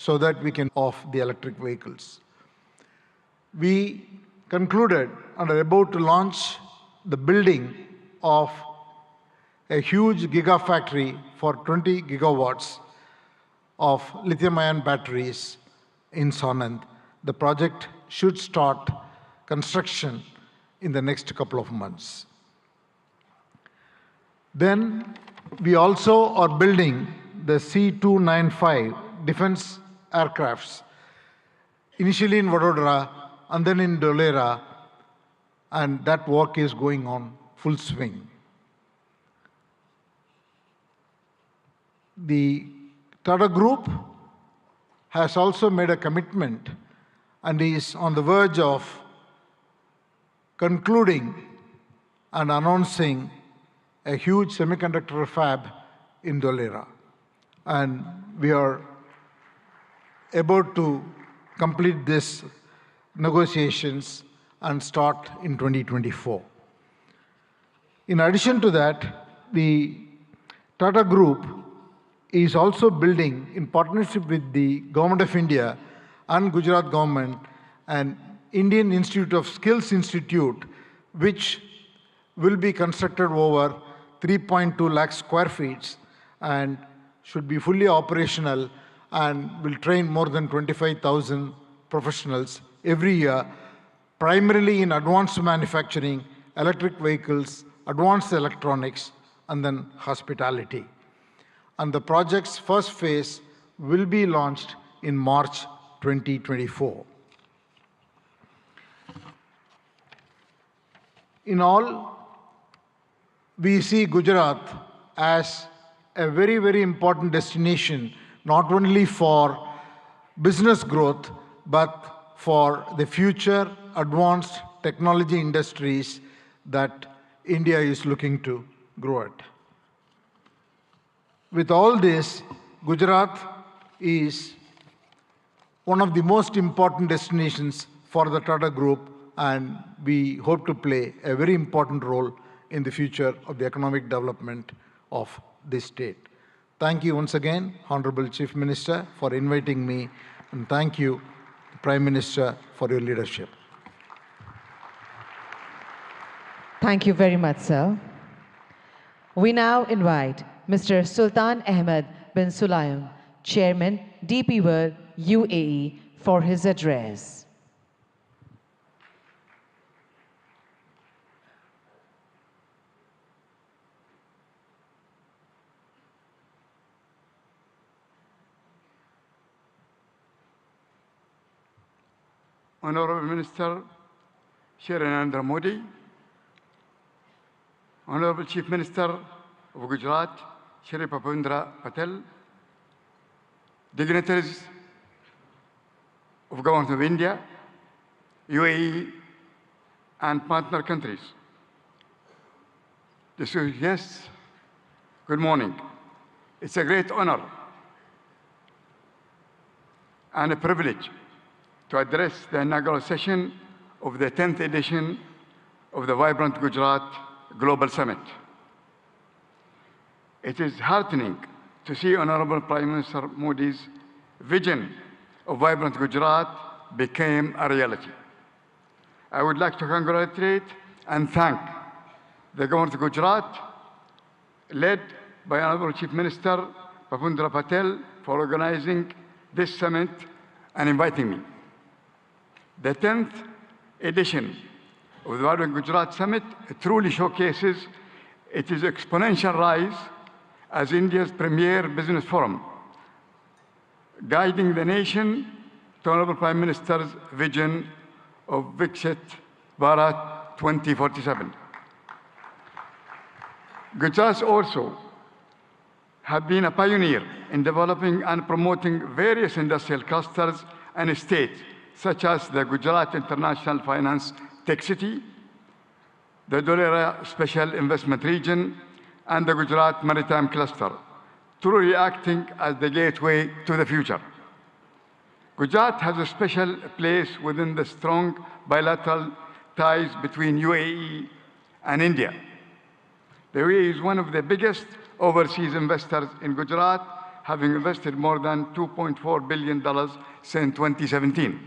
so that we can off the electric vehicles. We concluded and are about to launch the building of a huge gigafactory for 20 gigawatts of lithium-ion batteries in Sanand. The project should start construction in the next couple of months. Then we also are building the C-295 defense aircrafts, initially in Vadodara and then in Dholera, and that work is going on full swing. The Tata Group has also made a commitment and is on the verge of concluding and announcing a huge semiconductor fab in Dholera. And we are about to complete these negotiations and start in 2024. In addition to that, the Tata Group is also building, in partnership with the Government of India and Gujarat government, an Indian Institute of Skills Institute, which will be constructed over 3.2 lakh square feet and should be fully operational and will train more than 25,000 professionals every year, primarily in advanced manufacturing, electric vehicles, advanced electronics, and then hospitality. And the project's first phase will be launched in March 2024. In all, we see Gujarat as a very, very important destination, not only for business growth, but for the future advanced technology industries that India is looking to grow at. With all this, Gujarat is one of the most important destinations for the Tata Group, and we hope to play a very important role in the future of the economic development of this state. Thank you once again, Honorable Chief Minister, for inviting me, and thank you, Prime Minister, for your leadership. Thank you very much, sir. We now invite Mr. Sultan Ahmed bin Sulayem, Chairman, DP World, UAE, for his address. Honorable Minister Shri Narendra Modi, Honorable Chief Minister of Gujarat, Shri Bhupendra Patel, dignitaries of Government of India, UAE, and partner countries. Distinguished guests, good morning. It's a great honor and a privilege to address the inaugural session of the 10th edition of the Vibrant Gujarat Global Summit. It is heartening to see Honorable Prime Minister Modi's vision of Vibrant Gujarat became a reality. I would like to congratulate and thank the Government of Gujarat, led by Honorable Chief Minister Bhupendra Patel, for organizing this summit and inviting me. The 10th edition of the Vibrant Gujarat Summit truly showcases its exponential rise as India's premier business forum, guiding the nation to Honorable Prime Minister's vision of Viksit Bharat 2047. Gujarat also have been a pioneer in developing and promoting various industrial clusters and states, such as the Gujarat International Finance Tech City, the Dholera Special Investment Region, and the Gujarat Maritime Cluster, truly acting as the gateway to the future. Gujarat has a special place within the strong bilateral ties between UAE and India. The UAE is one of the biggest overseas investors in Gujarat, having invested more than $2.4 billion since 2017.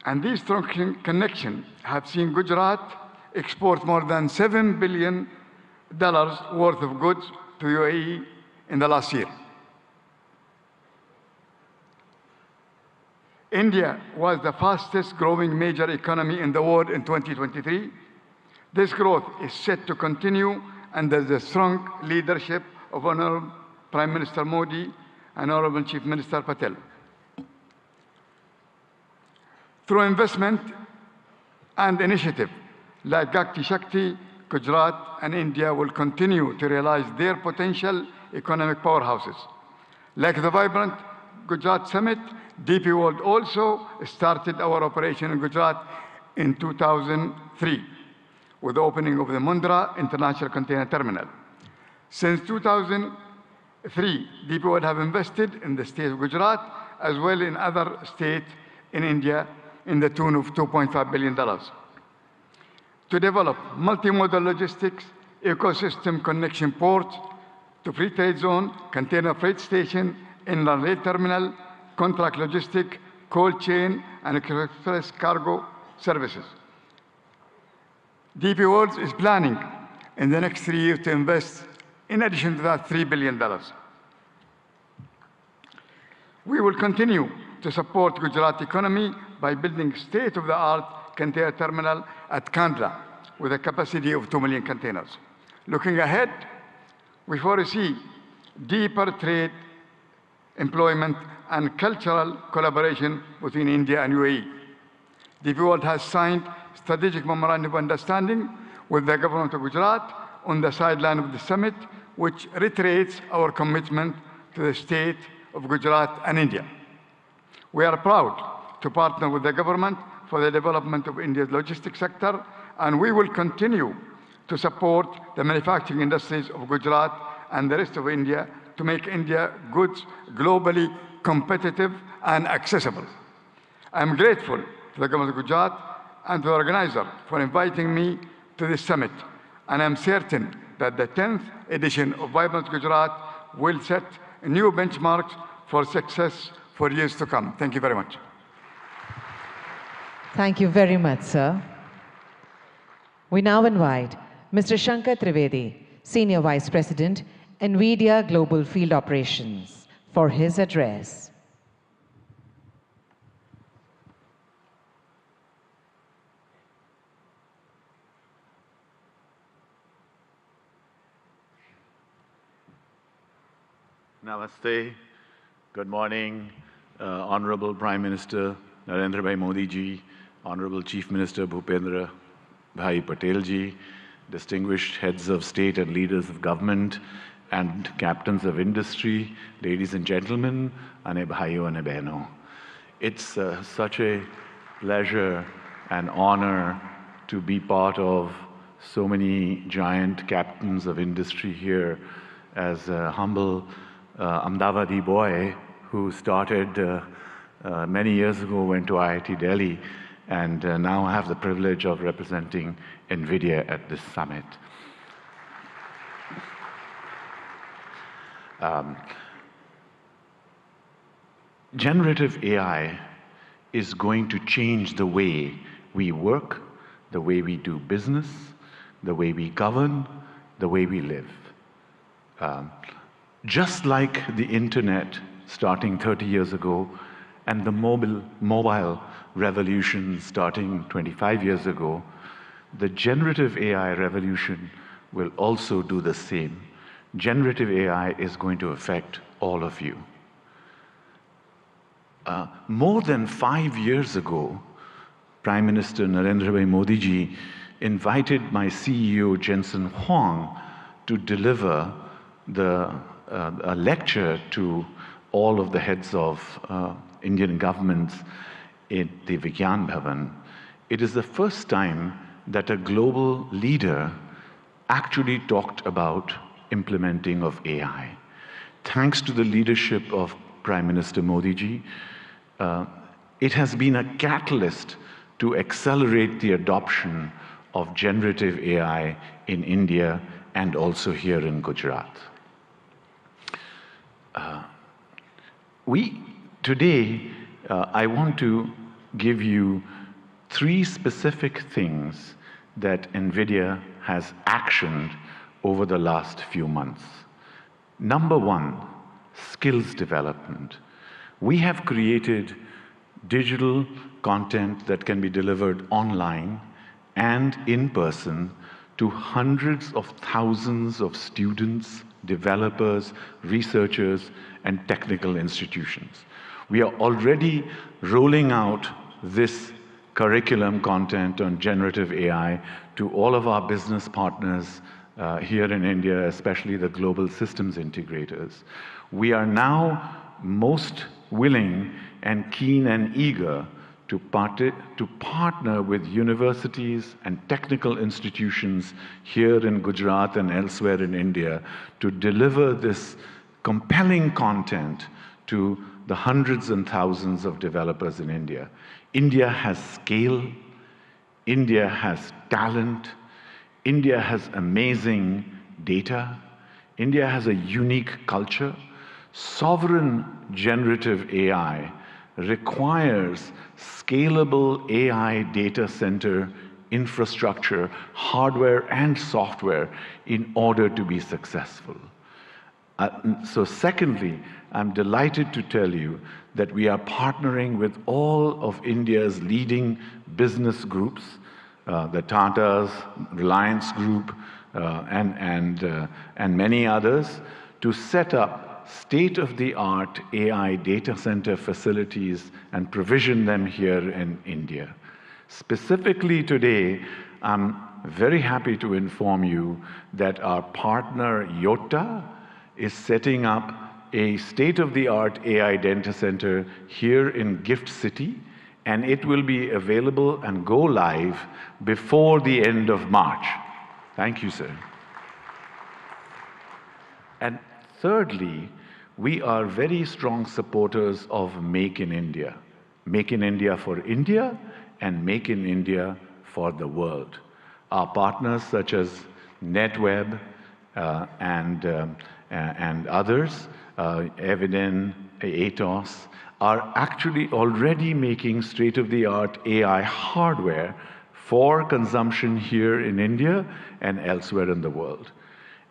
And these strong connections have seen Gujarat export more than $7 billion worth of goods to UAE in the last year. India was the fastest growing major economy in the world in 2023. This growth is set to continue under the strong leadership of Honorable Prime Minister Modi and Honorable Chief Minister Patel. Through investment and initiative like Gati Shakti, Gujarat and India will continue to realize their potential economic powerhouses. Like the vibrant Gujarat Summit, DP World also started our operation in Gujarat in 2003 with the opening of the Mundra International Container Terminal. Since 2003, DP World have invested in the state of Gujarat as well in other states in India in the tune of $2.5 billion. To develop multimodal logistics, ecosystem connection ports to free trade zone, container freight station, inland rail terminal, contract logistic, cold chain, and express cargo services. DP World is planning in the next 3 years to invest, in addition to that, $3 billion. We will continue to support Gujarat economy by building state-of-the-art container terminal at Kandla with a capacity of 2 million containers. Looking ahead, we foresee deeper trade, employment, and cultural collaboration between India and UAE. DP World has signed strategic memorandum of understanding with the government of Gujarat on the sideline of the summit, which reiterates our commitment to the state of Gujarat and India. We are proud to partner with the government for the development of India's logistics sector, and we will continue to support the manufacturing industries of Gujarat and the rest of India to make India goods globally competitive and accessible. I am grateful to the government of Gujarat and to the organizer for inviting me to this summit, and I am certain that the 10th edition of Vibrant Gujarat will set new benchmarks for success for years to come. Thank you very much. Thank you very much, sir. We now invite Mr. Shankar Trivedi, Senior Vice President, NVIDIA Global Field Operations, for his address. Namaste. Good morning, Honorable Prime Minister Narendra Bhai Modi ji, Honorable Chief Minister Bhupendra Bhai Patel ji, distinguished heads of state and leaders of government, and captains of industry, ladies and gentlemen, ane bhaiyo ane behno. It's such a pleasure and honor to be part of so many giant captains of industry here as a humble Ahmedabadi boy who started many years ago, went to IIT Delhi, and now I have the privilege of representing NVIDIA at this summit. Generative AI is going to change the way we work, the way we do business, the way we govern, the way we live. Just like the internet starting 30 years ago and the mobile revolution starting 25 years ago, the generative AI revolution will also do the same. Generative AI is going to affect all of you. More than 5 years ago, Prime Minister Narendra Bhai Modi ji invited my CEO Jensen Huang to deliver a lecture to all of the heads of Indian governments in the Vigyan Bhavan. It is the first time that a global leader actually talked about implementing of AI. Thanks to the leadership of Prime Minister Modi ji, it has been a catalyst to accelerate the adoption of generative AI in India and also here in Gujarat. Today, I want to give you 3 specific things that NVIDIA has actioned over the last few months. Number 1, skills development. We have created digital content that can be delivered online and in person to hundreds of thousands of students, developers, researchers, and technical institutions. We are already rolling out this curriculum content on generative AI to all of our business partners here in India, especially the global systems integrators. We are now most willing and keen and eager to partner with universities and technical institutions here in Gujarat and elsewhere in India to deliver this compelling content to the hundreds and thousands of developers in India. India has scale, India has talent, India has amazing data, India has a unique culture. Sovereign generative AI requires scalable AI data center infrastructure, hardware and software in order to be successful. So secondly, I'm delighted to tell you that we are partnering with all of India's leading business groups, the Tatas, Reliance Group, and many others, to set up state-of-the-art AI data center facilities and provision them here in India. Specifically today, I'm very happy to inform you that our partner Yotta is setting up a state-of-the-art AI data center here in Gift City, and it will be available and go live before the end of March. Thank you, sir. And thirdly, we are very strong supporters of Make in India. Make in India for India and Make in India for the world. Our partners such as NetWeb and others, Eviden, Atos, are actually already making state-of-the-art AI hardware for consumption here in India and elsewhere in the world.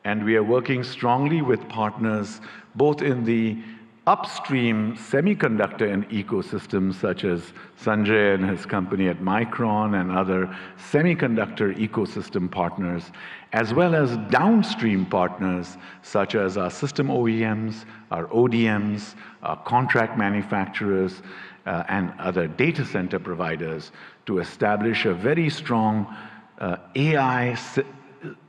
And we are working strongly with partners both in the upstream semiconductor and ecosystems such as Sanjay and his company at Micron and other semiconductor ecosystem partners, as well as downstream partners such as our system OEMs, our ODMs, our contract manufacturers, and other data center providers to establish a very strong AI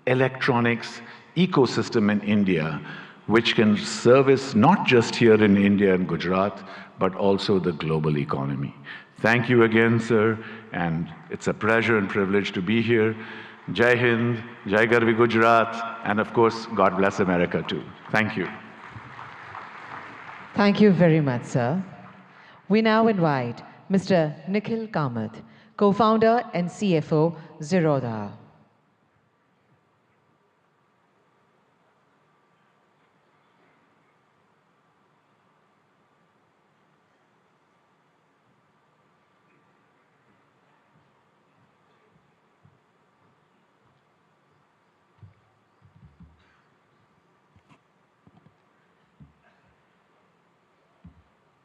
electronics ecosystem in India, which can service not just here in India and Gujarat, but also the global economy. Thank you again, sir, and it's a pleasure and privilege to be here. Jai Hind, Jai Garvi Gujarat, and of course, God bless America too. Thank you. Thank you very much, sir. We now invite Mr. Nikhil Kamath, co-founder and CFO, Zerodha.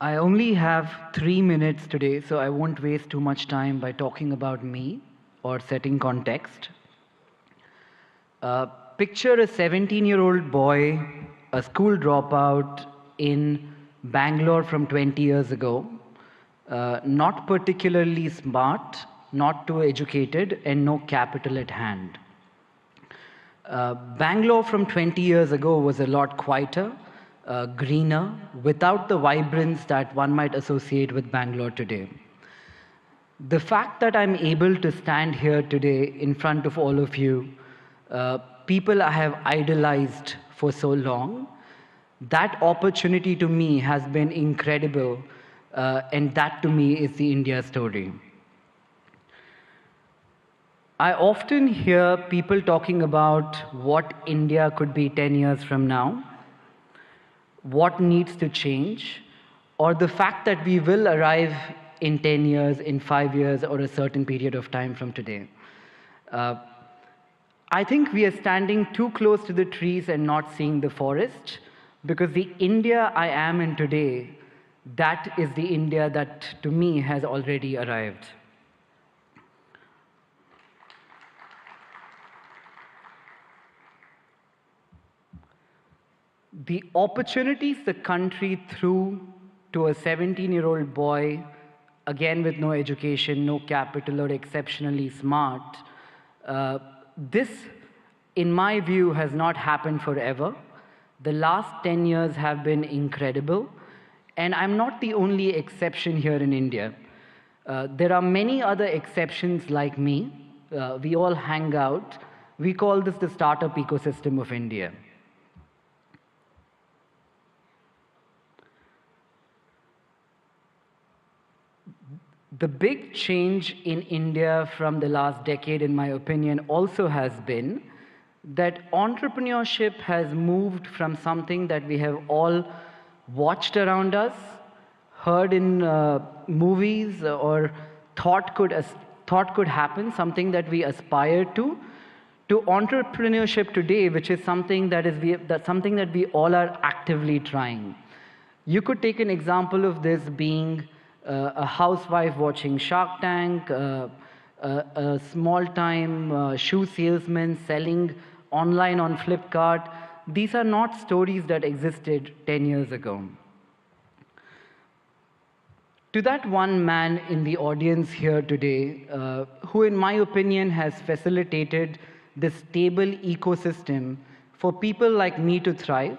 I only have 3 minutes today, so I won't waste too much time by talking about me or setting context. Picture a 17-year-old boy, a school dropout in Bangalore from 20 years ago, not particularly smart, not too educated, and no capital at hand. Bangalore from 20 years ago was a lot quieter, greener, without the vibrance that one might associate with Bangalore today. The fact that I'm able to stand here today in front of all of you, people I have idolized for so long, that opportunity to me has been incredible, and that to me is the India story. I often hear people talking about what India could be 10 years from now, what needs to change, or the fact that we will arrive in 10 years, in 5 years, or a certain period of time from today. I think we are standing too close to the trees and not seeing the forest, because the India I am in today, that is the India that, to me, has already arrived. The opportunities the country threw to a 17-year-old boy, again with no education, no capital, or exceptionally smart, this, in my view, has not happened forever. The last 10 years have been incredible, and I'm not the only exception here in India. There are many other exceptions like me. We all hang out. We call this the startup ecosystem of India. The big change in India from the last decade, in my opinion, also has been that entrepreneurship has moved from something that we have all watched around us, heard in movies, or thought could happen, something that we aspire to entrepreneurship today, which is something that we all are actively trying. You could take an example of this being a housewife watching Shark Tank, a small-time shoe salesman selling online on Flipkart. These are not stories that existed 10 years ago. To that one man in the audience here today, who in my opinion has facilitated this stable ecosystem for people like me to thrive,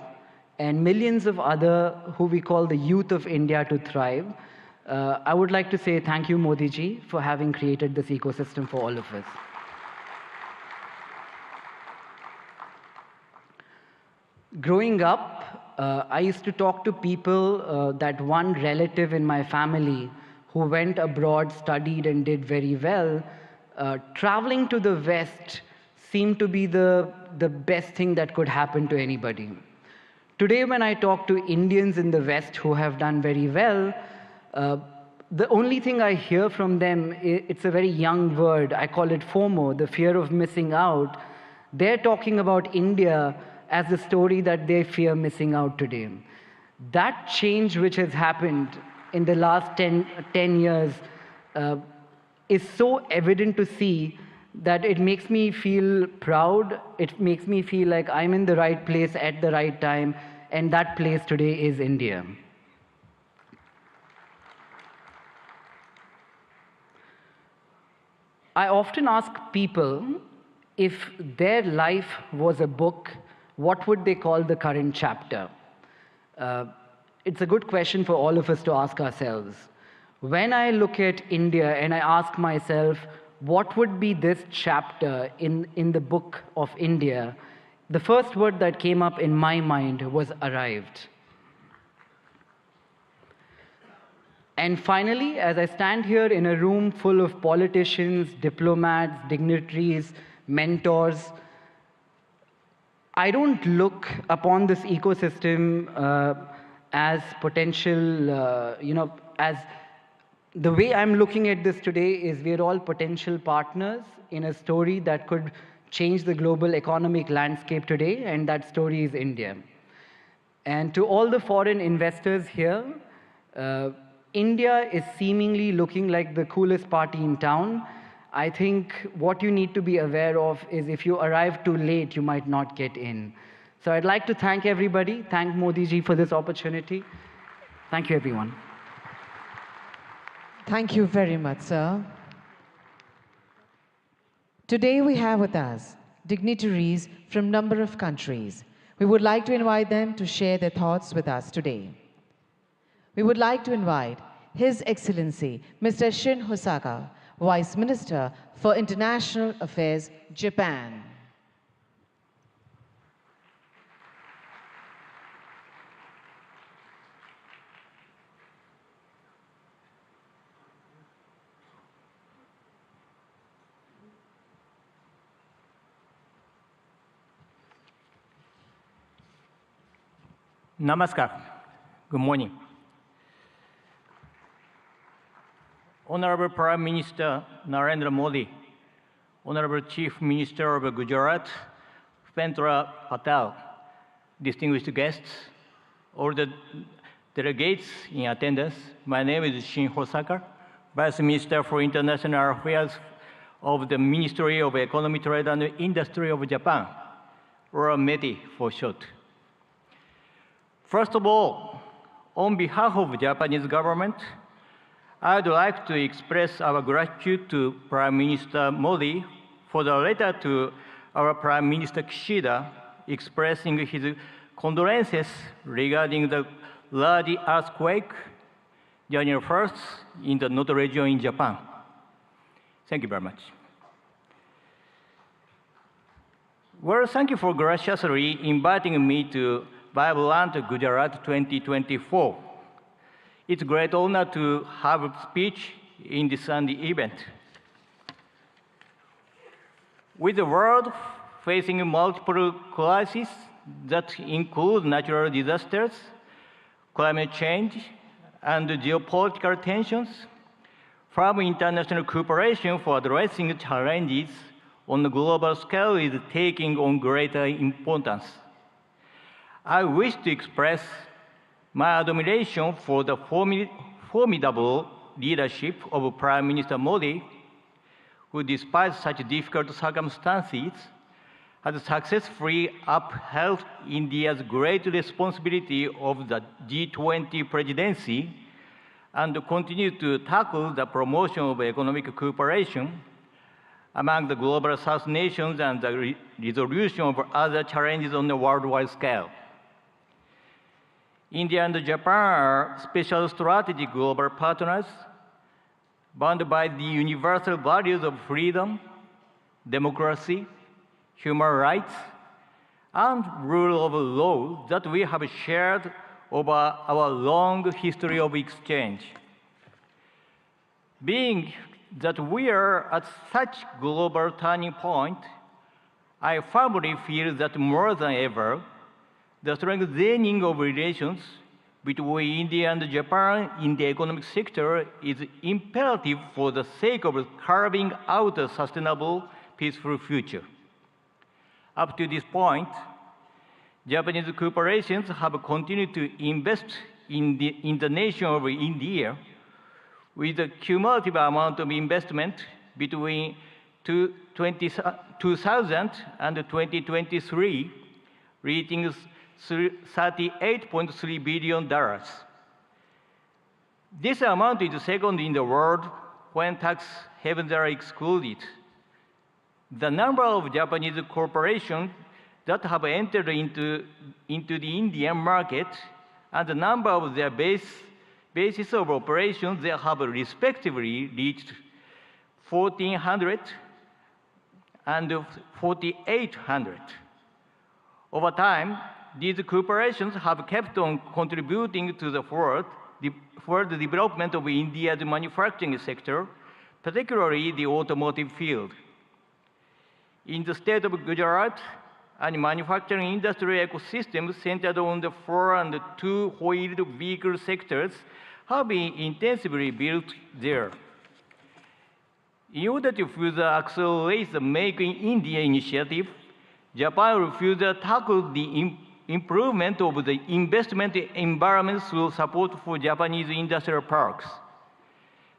and millions of other who we call the youth of India to thrive, I would like to say thank you, Modi ji, for having created this ecosystem for all of us. Growing up, I used to talk to people, that one relative in my family who went abroad, studied, and did very well. Traveling to the West seemed to be the best thing that could happen to anybody. Today, when I talk to Indians in the West who have done very well, the only thing I hear from them, it's a very young word, I call it FOMO, the fear of missing out. They're talking about India as the story that they fear missing out today. That change which has happened in the last 10 years is so evident to see that it makes me feel proud. It makes me feel like I'm in the right place at the right time, and that place today is India. I often ask people, if their life was a book, what would they call the current chapter? It's a good question for all of us to ask ourselves. When I look at India and I ask myself, what would be this chapter in the book of India, the first word that came up in my mind was arrived. And finally, as I stand here in a room full of politicians, diplomats, dignitaries, mentors, I don't look upon this ecosystem as potential, as the way I'm looking at this today is we're all potential partners in a story that could change the global economic landscape today, and that story is India. And to all the foreign investors here, India is seemingly looking like the coolest party in town. I think what you need to be aware of is if you arrive too late, you might not get in. So I'd like to thank everybody, thank Modi ji for this opportunity. Thank you, everyone. Thank you very much, sir. Today we have with us dignitaries from a number of countries. We would like to invite them to share their thoughts with us today. We would like to invite His Excellency, Mr. Shin Hosaka, Vice Minister for International Affairs, Japan. Namaskar. Good morning. Honorable Prime Minister Narendra Modi, Honorable Chief Minister of Gujarat, Bhupendra Patel, distinguished guests, all the delegates in attendance, my name is Shin Hosaka, Vice Minister for International Affairs of the Ministry of Economy, Trade and Industry of Japan, or METI for short. First of all, on behalf of the Japanese government, I'd like to express our gratitude to Prime Minister Modi for the letter to our Prime Minister Kishida expressing his condolences regarding the large earthquake January 1st in the Noto region in Japan. Thank you very much. Well, thank you for graciously inviting me to Vibrant Gujarat 2024. It's a great honor to have a speech in this Sunday event. With the world facing multiple crises that include natural disasters, climate change, and geopolitical tensions, from international cooperation for addressing challenges on a global scale is taking on greater importance. I wish to express my admiration for the formidable leadership of Prime Minister Modi, who, despite such difficult circumstances, has successfully upheld India's great responsibility of the G20 presidency and continues to tackle the promotion of economic cooperation among the global South nations and the resolution of other challenges on a worldwide scale. India and Japan are special strategic global partners bound by the universal values of freedom, democracy, human rights, and rule of law that we have shared over our long history of exchange. Being that we are at such global turning point, I firmly feel that more than ever, the strengthening of relations between India and Japan in the economic sector is imperative for the sake of carving out a sustainable, peaceful future. Up to this point, Japanese corporations have continued to invest in the nation of India with a cumulative amount of investment between 2000 and 2023, reaching $38.3 billion. This amount is second in the world when tax havens are excluded. The number of Japanese corporations that have entered into the Indian market and the number of their bases of operations they have respectively reached 1,400 and 4,800. Over time, these corporations have kept on contributing to the further development of India's manufacturing sector, particularly the automotive field. In the state of Gujarat, a manufacturing industry ecosystem centered on the 4- and 2-wheeled vehicle sectors have been intensively built there. In order to further accelerate the Make in India initiative, Japan will further tackle the improvement of the investment environment through support for Japanese industrial parks.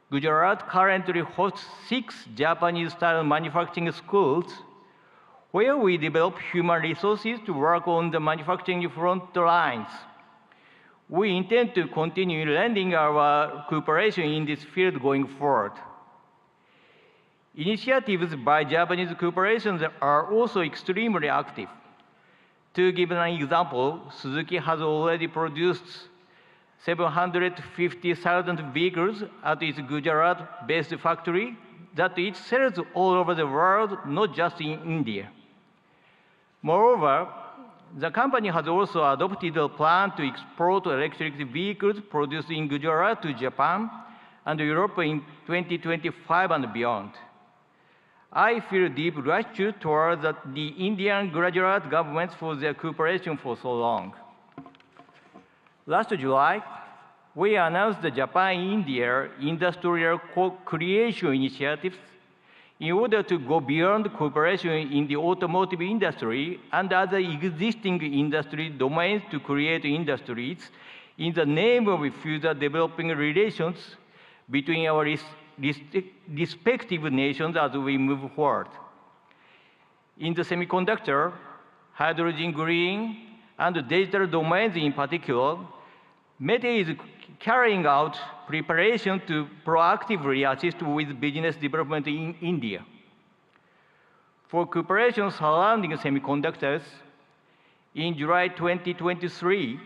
Gujarat currently hosts 6 Japanese-style manufacturing schools where we develop human resources to work on the manufacturing front lines. We intend to continue lending our cooperation in this field going forward. Initiatives by Japanese corporations are also extremely active. To give an example, Suzuki has already produced 750,000 vehicles at its Gujarat-based factory that it sells all over the world, not just in India. Moreover, the company has also adopted a plan to export electric vehicles produced in Gujarat to Japan and Europe in 2025 and beyond. I feel deep gratitude towards the Indian Gujarat governments for their cooperation for so long. Last July, we announced the Japan-India Industrial Co-Creation Initiatives in order to go beyond cooperation in the automotive industry and other existing industry domains to create industries in the name of further developing relations between our respective nations as we move forward. In the semiconductor, hydrogen green, and digital domains in particular, METE is carrying out preparation to proactively assist with business development in India. For cooperation surrounding semiconductors, in July 2023,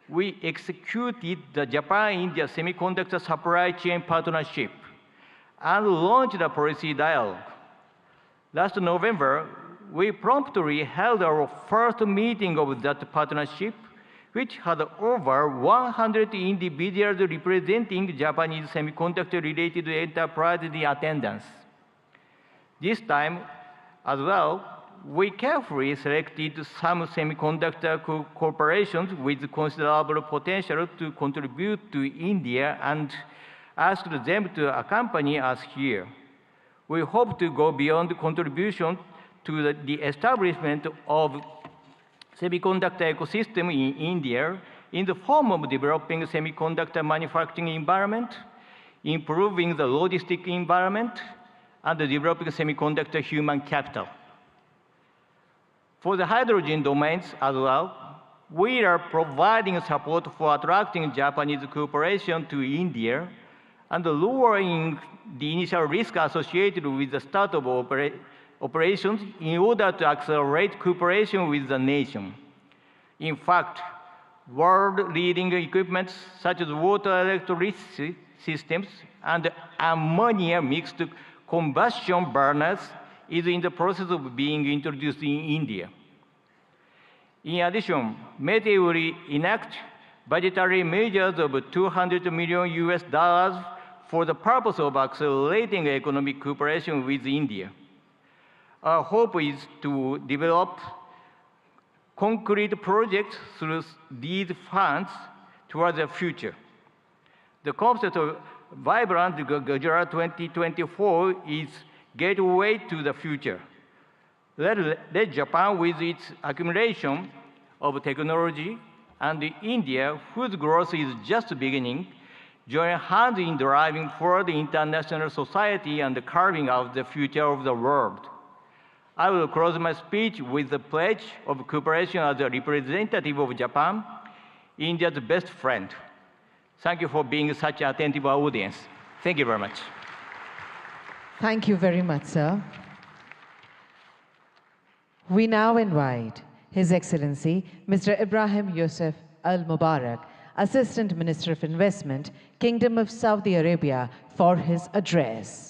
we executed the Japan-India Semiconductor Supply Chain Partnership and launched a policy dialogue. Last November, we promptly held our first meeting of that partnership, which had over 100 individuals representing Japanese semiconductor-related enterprises in attendance. This time, as well, we carefully selected some semiconductor corporations with considerable potential to contribute to India and asked them to accompany us here. We hope to go beyond contribution to the establishment of semiconductor ecosystem in India in the form of developing semiconductor manufacturing environment, improving the logistic environment, and developing semiconductor human capital. For the hydrogen domains as well, we are providing support for attracting Japanese cooperation to India and lowering the initial risk associated with the start of operations in order to accelerate cooperation with the nation. In fact, world-leading equipment such as water electricity systems and ammonia mixed combustion burners is in the process of being introduced in India. In addition, METE will enact budgetary measures of $200 million for the purpose of accelerating economic cooperation with India. Our hope is to develop concrete projects through these funds towards the future. The concept of Vibrant Gujarat 2024 is gateway to the future. Let Japan, with its accumulation of technology, and India, whose growth is just beginning, join hands in driving forward international society and carving out the future of the world. I will close my speech with the pledge of cooperation as a representative of Japan, India's best friend. Thank you for being such an attentive audience. Thank you very much. Thank you very much, sir. We now invite His Excellency, Mr. Ibrahim Yusuf Al-Mubarak, Assistant Minister of Investment, Kingdom of Saudi Arabia, for his address.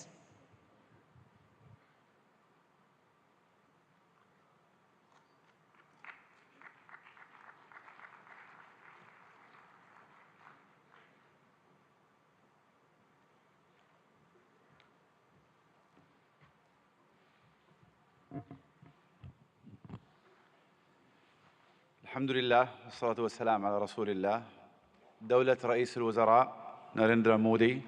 الحمد لله والصلاة والسلام على رسول الله. دولة رئيس الوزراء ناريندرا مودي،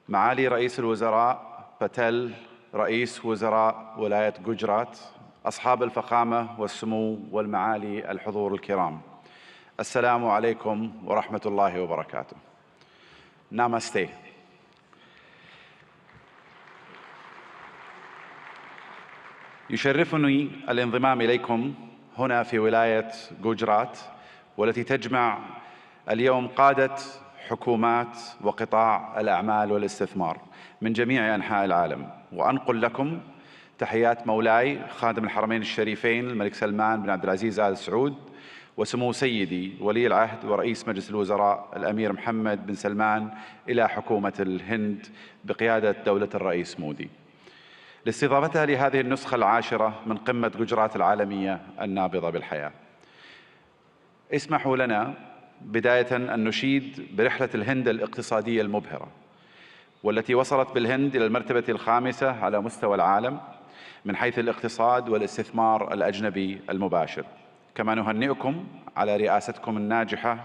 معالي رئيس الوزراء باتيل، رئيس وزراء ولاية جوجرات، أصحاب الفخامة والسمو والمعالي الحضور الكرام، السلام عليكم ورحمة الله وبركاته. نامستي. يشرفني الانضمام إليكم هنا في ولاية جوجرات، والتي تجمع اليوم قادة حكومات وقطاع الأعمال والاستثمار من جميع أنحاء العالم، وأنقل لكم تحيات مولاي خادم الحرمين الشريفين الملك سلمان بن عبد العزيز آل سعود، وسمو سيدي ولي العهد ورئيس مجلس الوزراء الأمير محمد بن سلمان إلى حكومة الهند بقيادة دولة الرئيس مودي، لاستضافتها لهذه النسخة العاشرة من قمة جوجرات العالمية النابضة بالحياة. اسمحوا لنا بداية أن نشيد برحلة الهند الاقتصادية المبهرة، والتي وصلت بالهند إلى المرتبة الخامسة على مستوى العالم من حيث الاقتصاد والاستثمار الأجنبي المباشر. كما نهنئكم على رئاستكم الناجحة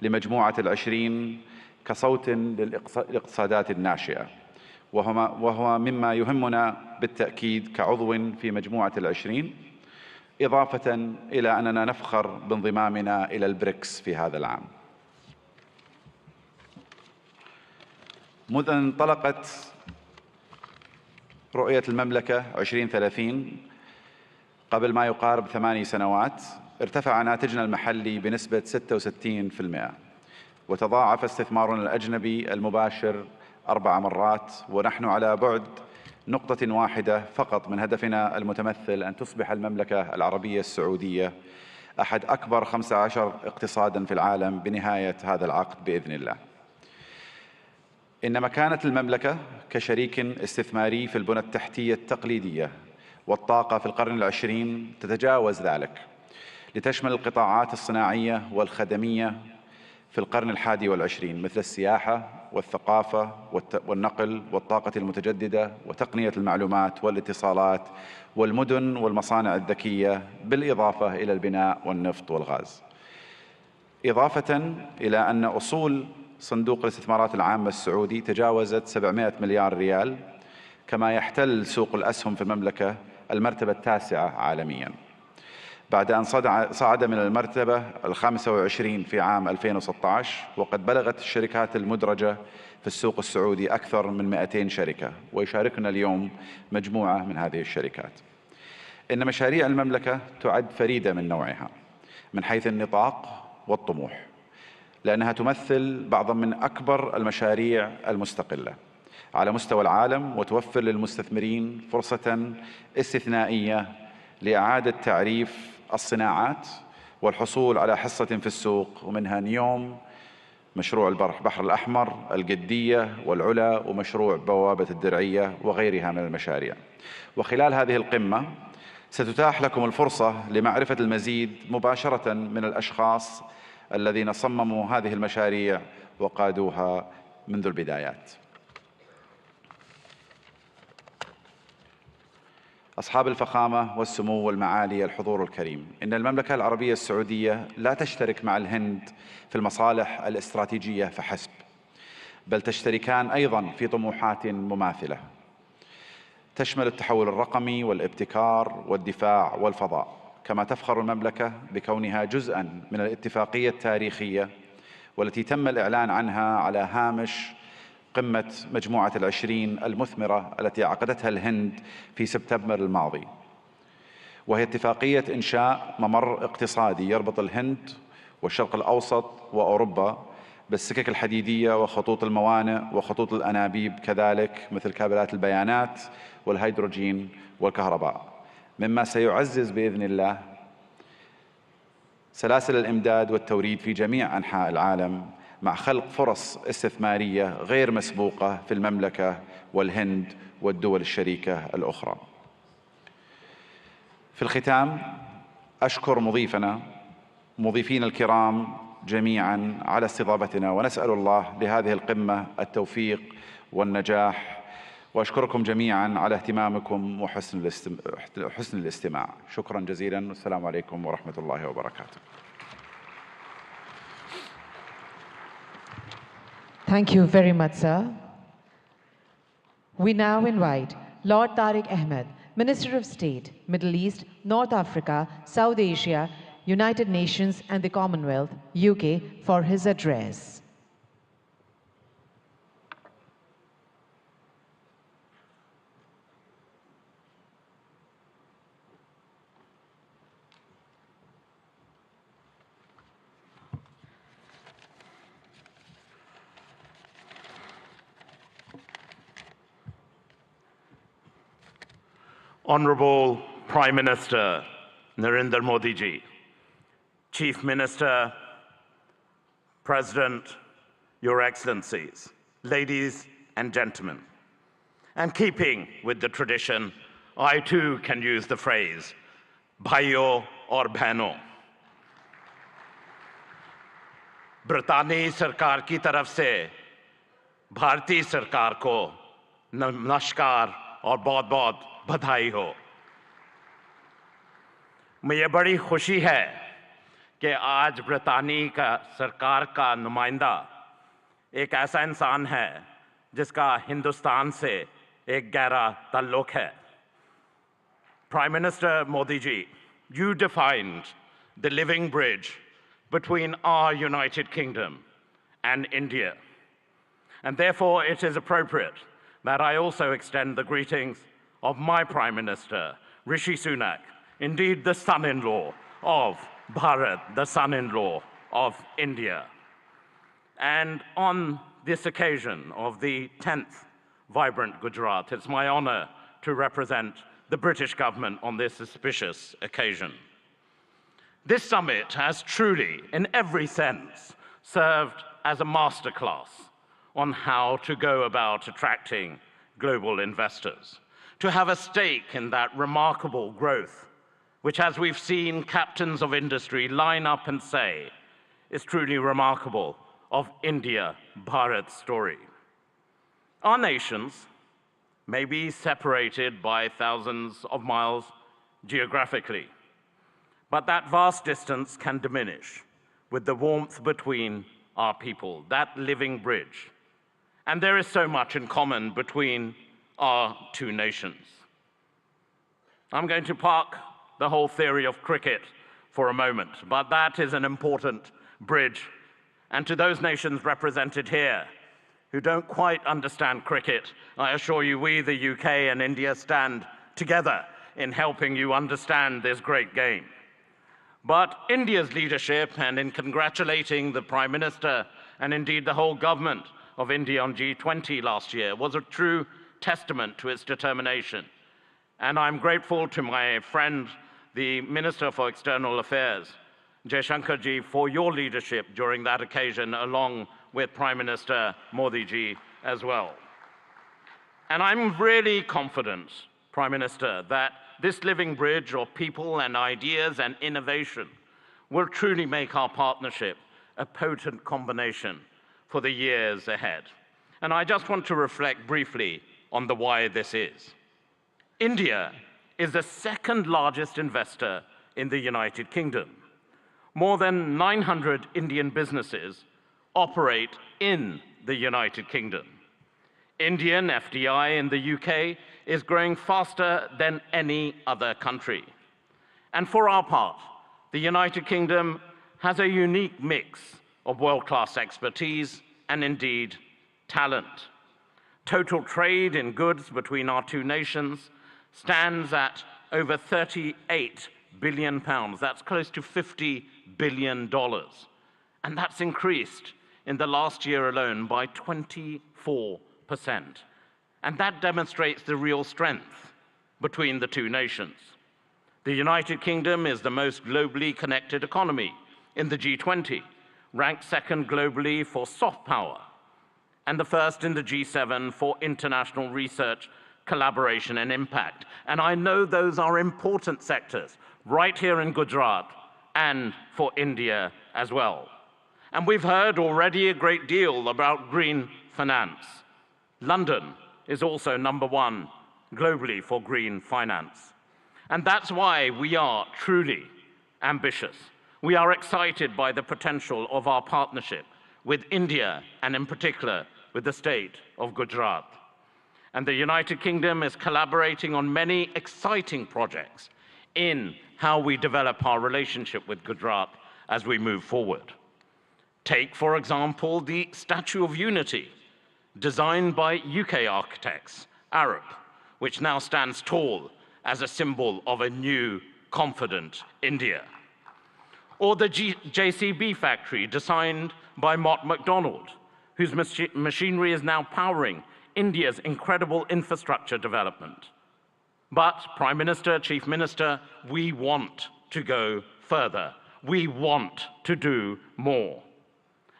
لمجموعة العشرين كصوت للاقتصادات الناشئة، وهو مما يهمنا بالتأكيد كعضو في مجموعة العشرين، إضافة إلى أننا نفخر بانضمامنا إلى البريكس في هذا العام. منذ أن انطلقت رؤية المملكة 2030 قبل ما يقارب 8 سنوات، ارتفع ناتجنا المحلي بنسبة 66%، وتضاعف استثمارنا الأجنبي المباشر 4 مرات، ونحن على بعد نقطة واحدة فقط من هدفنا المتمثل أن تصبح المملكة العربية السعودية أحد أكبر 15 اقتصاداً في العالم بنهاية هذا العقد بإذن الله. إن مكانة المملكة كشريك استثماري في البنى التحتية التقليدية والطاقة في القرن العشرين تتجاوز ذلك، لتشمل القطاعات الصناعية والخدمية في القرن الحادي والعشرين، مثل السياحة والثقافة والنقل والطاقة المتجددة وتقنية المعلومات والاتصالات والمدن والمصانع الذكية، بالإضافة إلى البناء والنفط والغاز. إضافة إلى أن أصول صندوق الاستثمارات العامة السعودي تجاوزت 700 مليار ريال، كما يحتل سوق الأسهم في المملكة المرتبة التاسعة عالمياً، بعد أن صعد من المرتبة 25 في عام 2016، وقد بلغت الشركات المدرجة في السوق السعودي أكثر من 200 شركة، ويشاركنا اليوم مجموعة من هذه الشركات. إن مشاريع المملكة تعد فريدة من نوعها من حيث النطاق والطموح، لأنها تمثل بعضا من أكبر المشاريع المستقلة على مستوى العالم، وتوفر للمستثمرين فرصة استثنائية لإعادة تعريف الصناعات والحصول على حصة في السوق، ومنها اليوم مشروع البحر الأحمر، القدية والعلا، ومشروع بوابة الدرعية وغيرها من المشاريع. وخلال هذه القمة ستتاح لكم الفرصة لمعرفة المزيد مباشرة من الأشخاص الذين صمموا هذه المشاريع وقادوها منذ البدايات. أصحاب الفخامة والسمو والمعالي الحضور الكريم، إن المملكة العربية السعودية لا تشترك مع الهند في المصالح الاستراتيجية فحسب، بل تشتركان أيضاً في طموحات مماثلة تشمل التحول الرقمي والابتكار والدفاع والفضاء. كما تفخر المملكة بكونها جزءاً من الاتفاقية التاريخية والتي تم الإعلان عنها على هامش قمة مجموعة العشرين المثمرة التي عقدتها الهند في سبتمبر الماضي، وهي اتفاقية إنشاء ممر اقتصادي يربط الهند والشرق الأوسط وأوروبا بالسكك الحديدية وخطوط الموانئ وخطوط الأنابيب، كذلك مثل كابلات البيانات والهيدروجين والكهرباء، مما سيعزز بإذن الله سلاسل الإمداد والتوريد في جميع أنحاء العالم، مع خلق فرص استثمارية غير مسبوقة في المملكة والهند والدول الشريكة الأخرى. في الختام أشكر مضيفين الكرام جميعاً على استضافتنا، ونسأل الله لهذه القمة التوفيق والنجاح، وأشكركم جميعاً على اهتمامكم وحسن الاستماع. شكراً جزيلاً، والسلام عليكم ورحمة الله وبركاته. Thank you very much, sir. We now invite Lord Tariq Ahmed, Minister of State, Middle East, North Africa, South Asia, United Nations and the Commonwealth, UK, for his address. Honorable Prime Minister Narendra Modi ji, Chief Minister, President, Your Excellencies, ladies and gentlemen, and keeping with the tradition, I too can use the phrase, bhaiyo aur behno. ब्रितानी सरकार की तरफ से भारतीय सरकार को नमस्कार और बहुत-बहुत बधाई हो। मुझे बड़ी खुशी है कि आज ब्रितानी का सरकार का नुमाइंदा एक ऐसा इंसान है जिसका हिंदुस्तान से एक गहरा ताल्लुक है. Prime Minister Modi ji, you defined the living bridge between our United Kingdom and India. And therefore, it is appropriate that I also extend the greetings of my Prime Minister, Rishi Sunak, indeed the son-in-law of Bharat, the son-in-law of India. And on this occasion of the 10th Vibrant Gujarat, it's my honor to represent the British government on this auspicious occasion. This summit has truly, in every sense, served as a masterclass on how to go about attracting global investors, to have a stake in that remarkable growth, which, as we've seen captains of industry line up and say, is truly remarkable of India-Bharat story. Our nations may be separated by thousands of miles geographically, but that vast distance can diminish with the warmth between our people, that living bridge. And there is so much in common between our two nations. I'm going to park the whole theory of cricket for a moment, but that is an important bridge. And to those nations represented here who don't quite understand cricket, I assure you we, the UK and India, stand together in helping you understand this great game. But India's leadership, and in congratulating the Prime Minister and indeed the whole government of India on G20 last year, was a true testament to its determination. And I'm grateful to my friend, the Minister for External Affairs, Jaishankar ji, for your leadership during that occasion, along with Prime Minister Modi ji as well. And I'm really confident, Prime Minister, that this living bridge of people and ideas and innovation will truly make our partnership a potent combination for the years ahead. And I just want to reflect briefly on the why this is. India is the second largest investor in the United Kingdom. More than 900 Indian businesses operate in the United Kingdom. Indian FDI in the UK is growing faster than any other country. And for our part, the United Kingdom has a unique mix of world-class expertise and indeed talent. Total trade in goods between our two nations stands at over £38 billion. That's close to $50 billion. And that's increased in the last year alone by 24%. And that demonstrates the real strength between the two nations. The United Kingdom is the most globally connected economy in the G20, ranked second globally for soft power, and the first in the G7 for international research, collaboration, and impact. And I know those are important sectors right here in Gujarat and for India as well. And we've heard already a great deal about green finance. London is also #1 globally for green finance. And that's why we are truly ambitious. We are excited by the potential of our partnership with India and in particular with the state of Gujarat. And the United Kingdom is collaborating on many exciting projects in how we develop our relationship with Gujarat as we move forward. Take, for example, the Statue of Unity, designed by UK architects, Arab, which now stands tall as a symbol of a new, confident India. Or the JCB factory, designed by Mott MacDonald, whose machinery is now powering India's incredible infrastructure development. But, Prime Minister, Chief Minister, we want to go further. We want to do more.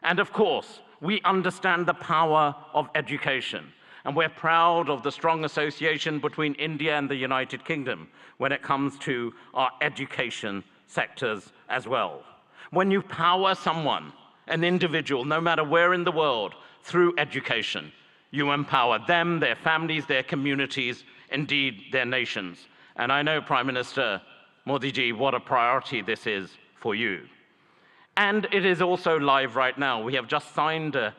And of course, we understand the power of education, and we're proud of the strong association between India and the United Kingdom when it comes to our education sectors as well. When you power someone, an individual, no matter where in the world, through education, you empower them, their families, their communities, indeed their nations. And I know, Prime Minister, Modi ji, what a priority this is for you. And it is also live right now. We have just signed a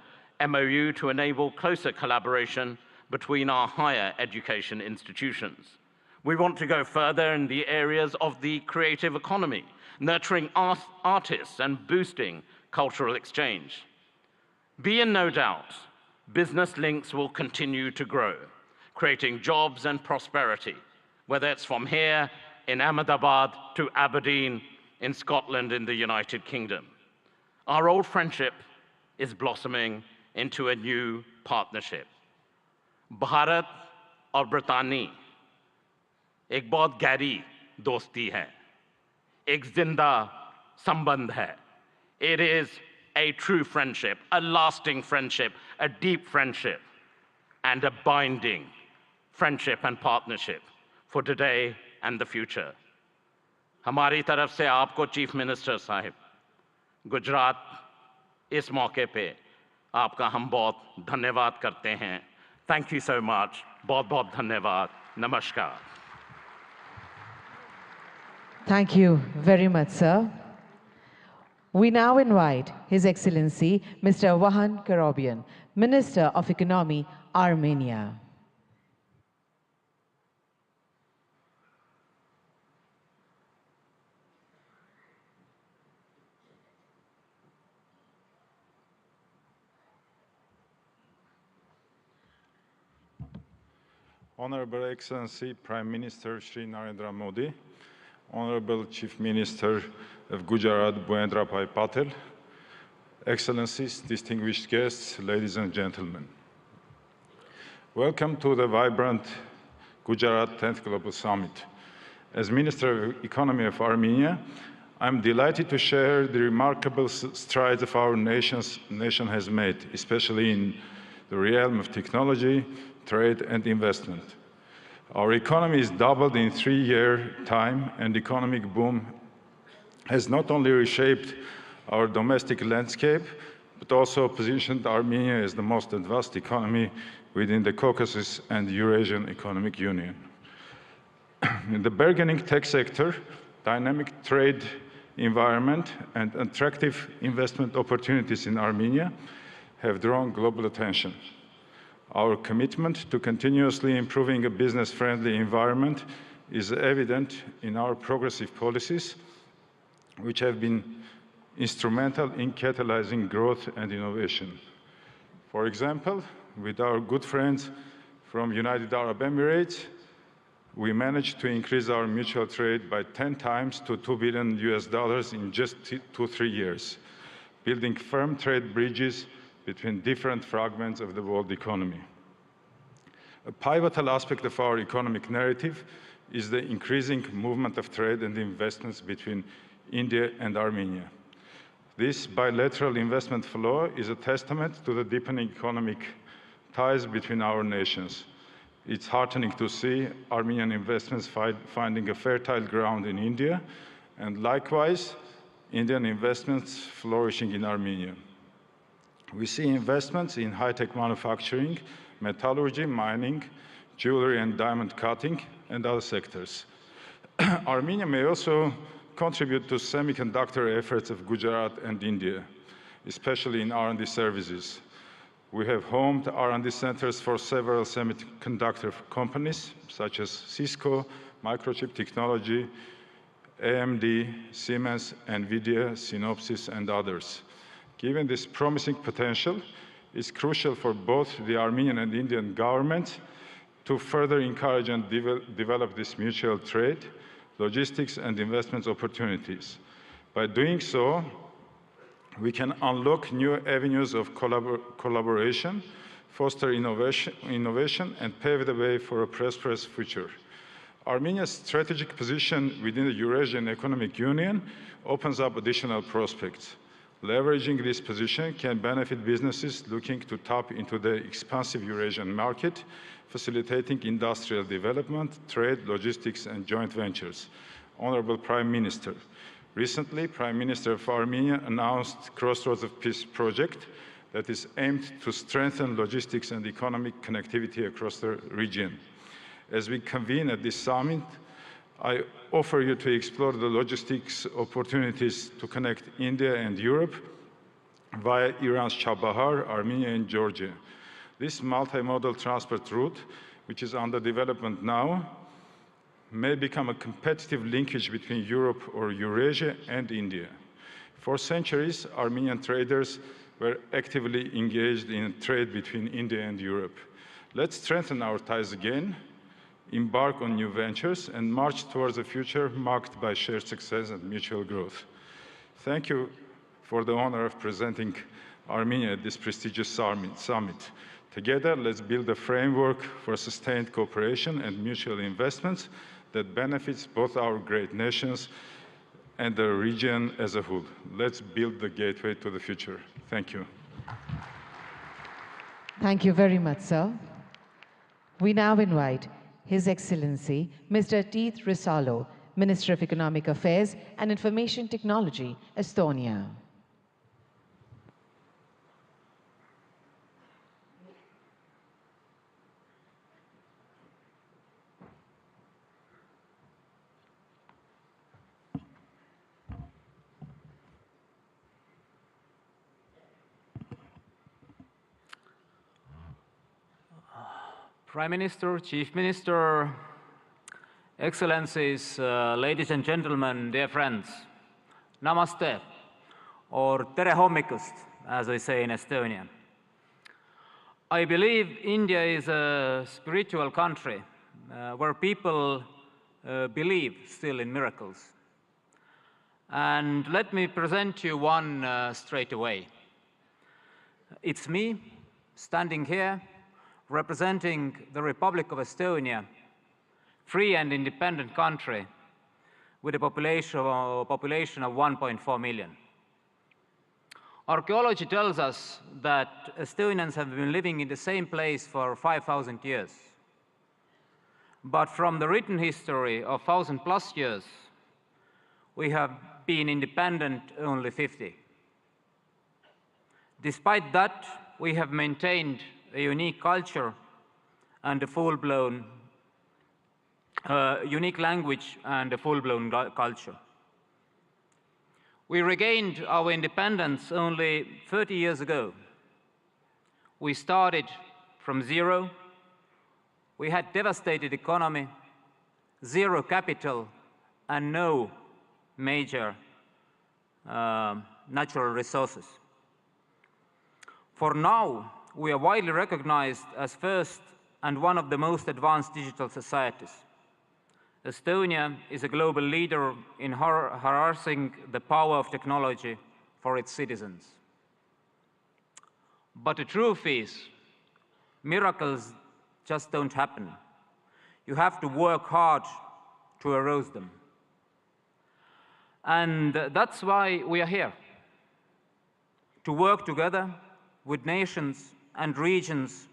MOU to enable closer collaboration between our higher education institutions. We want to go further in the areas of the creative economy, nurturing artists and boosting cultural exchange. Be in no doubt, business links will continue to grow, creating jobs and prosperity, whether it's from here in Ahmedabad to Aberdeen in Scotland in the United Kingdom. Our old friendship is blossoming into a new partnership. Bharat और ब्रितानी एक बहुत गहरी दोस्ती है, एक जिंदा संबंध है. It is a true friendship, a lasting friendship, a deep friendship, and a binding friendship and partnership for today and the future. हमारी तरफ से आपको चीफ मिनिस्टर साहिब, गुजरात इस मौके पे आपका हम बहुत धन्यवाद करते हैं. Thank you so much. बहुत बहुत धन्यवाद. Namaskar. Thank you very much, sir. We now invite His Excellency Mr. Vahan Karobian, Minister of Economy, Armenia. Honorable Excellency Prime Minister Shri Narendra Modi, Honorable Chief Minister of Gujarat Bhuendra Bhai Patel, Excellencies, distinguished guests, ladies and gentlemen. Welcome to the vibrant Gujarat 10th Global Summit. As Minister of Economy of Armenia, I'm delighted to share the remarkable strides of our nation has made, especially in the realm of technology, trade and investment. Our economy is doubled in 3-year time, and economic boom has not only reshaped our domestic landscape, but also positioned Armenia as the most advanced economy within the Caucasus and Eurasian Economic Union. In the burgeoning tech sector, dynamic trade environment and attractive investment opportunities in Armenia have drawn global attention. Our commitment to continuously improving a business-friendly environment is evident in our progressive policies, which have been instrumental in catalyzing growth and innovation. For example, with our good friends from United Arab Emirates, we managed to increase our mutual trade by 10 times to $2 billion in just 2-3 years, building firm trade bridges between different fragments of the world economy. A pivotal aspect of our economic narrative is the increasing movement of trade and investments between India and Armenia. This bilateral investment flow is a testament to the deepening economic ties between our nations. It's heartening to see Armenian investments finding a fertile ground in India, and likewise, Indian investments flourishing in Armenia. We see investments in high-tech manufacturing, metallurgy, mining, jewelry and diamond cutting, and other sectors. Armenia may also contribute to semiconductor efforts of Gujarat and India, especially in R&D services. We have homed R&D centers for several semiconductor companies, such as Cisco, Microchip Technology, AMD, Siemens, NVIDIA, Synopsys, and others. Given this promising potential, it's crucial for both the Armenian and Indian governments to further encourage and develop this mutual trade, logistics, and investment opportunities. By doing so, we can unlock new avenues of collaboration, foster innovation, and pave the way for a prosperous future. Armenia's strategic position within the Eurasian Economic Union opens up additional prospects. Leveraging this position can benefit businesses looking to tap into the expansive Eurasian market, facilitating industrial development, trade, logistics, and joint ventures. Honorable Prime Minister, recently, Prime Minister of Armenia announced Crossroads of Peace project that is aimed to strengthen logistics and economic connectivity across the region. As we convene at this summit, I offer you to explore the logistics opportunities to connect India and Europe via Iran's Chabahar, Armenia, and Georgia. This multimodal transport route, which is under development now, may become a competitive linkage between Europe or Eurasia and India. For centuries, Armenian traders were actively engaged in trade between India and Europe. Let's strengthen our ties again, embark on new ventures, and march towards a future marked by shared success and mutual growth. Thank you for the honor of presenting Armenia at this prestigious summit. Together, let's build a framework for sustained cooperation and mutual investments that benefits both our great nations and the region as a whole. Let's build the gateway to the future. Thank you. Thank you very much, sir. We now invite His Excellency, Mr. Tiit Risalu, Minister of Economic Affairs and Information Technology, Estonia. Prime Minister, Chief Minister, Excellencies, ladies and gentlemen, dear friends, namaste, or tere hommikust, as we say in Estonian. I believe India is a spiritual country where people believe still in miracles. And let me present you one straight away. It's me standing here representing the Republic of Estonia, free and independent country with a population of 1.4 million. Archaeology tells us that Estonians have been living in the same place for 5,000 years. But from the written history of 1,000+ years, we have been independent only 50. Despite that, we have maintained a unique culture and a full-blown, unique language and a full-blown culture. We regained our independence only 30 years ago. We started from zero. We had devastated economy, zero capital, and no major natural resources. For now, we are widely recognized as first and one of the most advanced digital societies. Estonia is a global leader in harnessing the power of technology for its citizens. But the truth is, miracles just don't happen. You have to work hard to arouse them. And that's why we are here, to work together with nations and regions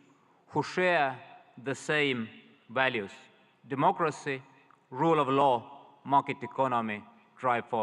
who share the same values: democracy, rule of law, market economy, drive forward.